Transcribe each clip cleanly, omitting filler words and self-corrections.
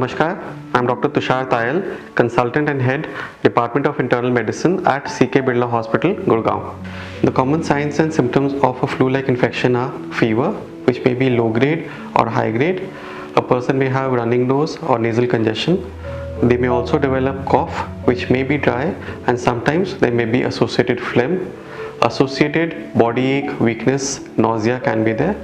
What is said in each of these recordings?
Namaskar, I am Dr. Tushar Tayal, Consultant and Head, Department of Internal Medicine at CK Birla Hospital, Gurgaon. The common signs and symptoms of a flu-like infection are fever, which may be low grade or high grade. A person may have running nose or nasal congestion. They may also develop cough, which may be dry, and sometimes there may be associated phlegm. Associated body ache, weakness, nausea can be there.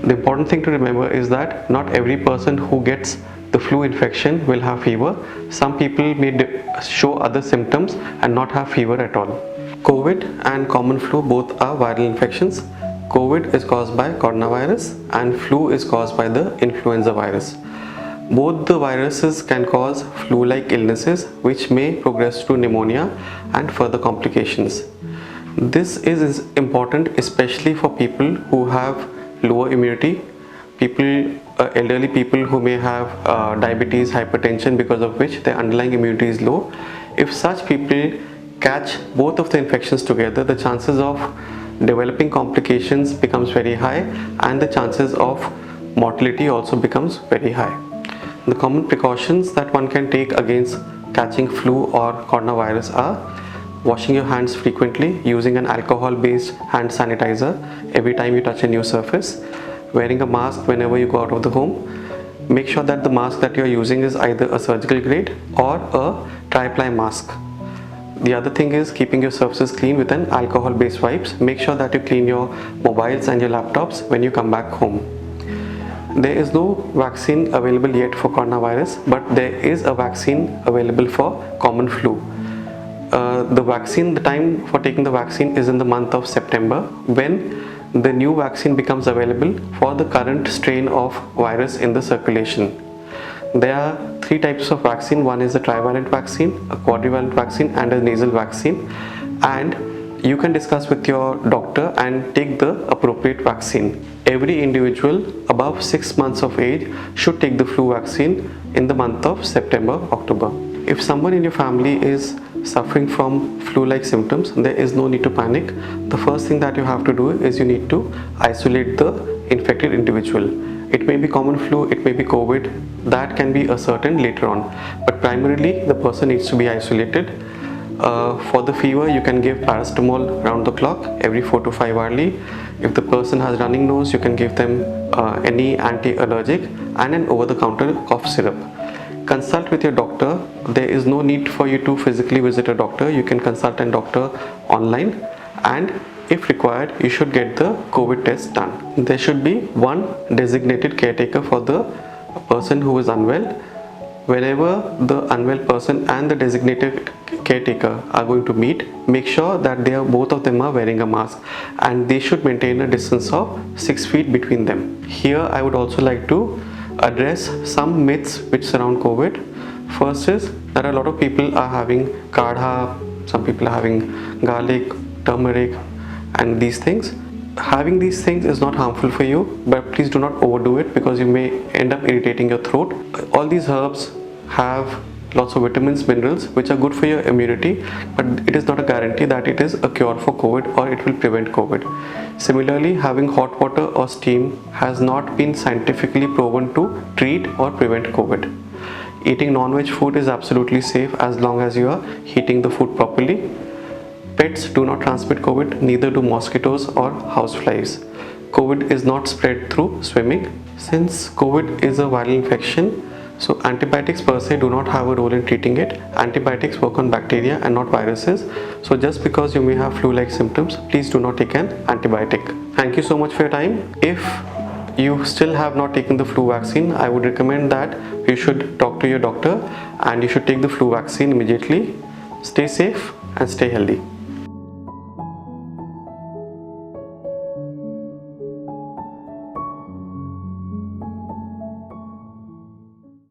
The important thing to remember is that not every person who gets the flu infection will have fever. Some people may show other symptoms and not have fever at all. COVID and common flu both are viral infections. COVID is caused by coronavirus and flu is caused by the influenza virus. Both the viruses can cause flu-like illnesses which may progress to pneumonia and further complications. This is important especially for people who have lower immunity, elderly people who may have diabetes, hypertension, because of which their underlying immunity is low. If such people catch both of the infections together, the chances of developing complications becomes very high and the chances of mortality also becomes very high. The common precautions that one can take against catching flu or coronavirus are washing your hands frequently, using an alcohol-based hand sanitizer every time you touch a new surface, wearing a mask whenever you go out of the home. Make sure that the mask that you are using is either a surgical grade or a tri-ply mask. The other thing is keeping your surfaces clean with an alcohol-based wipes. Make sure that you clean your mobiles and your laptops when you come back home. There is no vaccine available yet for coronavirus, but there is a vaccine available for common flu. The time for taking the vaccine is in the month of September, when the new vaccine becomes available for the current strain of virus in the circulation. There are three types of vaccine. One is a trivalent vaccine, a quadrivalent vaccine, and a nasal vaccine. And you can discuss with your doctor and take the appropriate vaccine. Every individual above 6 months of age should take the flu vaccine in the month of September, October. If someone in your family is suffering from flu-like symptoms, there is no need to panic. The first thing that you have to do is you need to isolate the infected individual. It may be common flu, it may be COVID, that can be ascertained later on, but primarily the person needs to be isolated. For the fever, you can give paracetamol round the clock every 4 to 5 hourly. If the person has running nose, you can give them any anti-allergic and an over-the-counter cough syrup. Consult with your doctor. There is no need for you to physically visit a doctor. You can consult a doctor online, and if required, you should get the COVID test done. There should be one designated caretaker for the person who is unwell. Whenever the unwell person and the designated caretaker are going to meet, make sure that both of them are wearing a mask, and they should maintain a distance of 6 feet between them. Here I would also like to address some myths which surround COVID. First is that a lot of people are having kadha, some people are having garlic, turmeric, and these things. Having these things is not harmful for you, but please do not overdo it because you may end up irritating your throat. All these herbs have lots of vitamins, minerals, which are good for your immunity, but it is not a guarantee that it is a cure for COVID or it will prevent COVID. Similarly, having hot water or steam has not been scientifically proven to treat or prevent COVID. Eating non-veg food is absolutely safe as long as you are heating the food properly. Pets do not transmit COVID, neither do mosquitoes or houseflies. COVID is not spread through swimming. Since COVID is a viral infection, so antibiotics per se do not have a role in treating it. Antibiotics work on bacteria and not viruses. So just because you may have flu-like symptoms, please do not take an antibiotic. Thank you so much for your time. If you still have not taken the flu vaccine, I would recommend that you should talk to your doctor and you should take the flu vaccine immediately. Stay safe and stay healthy.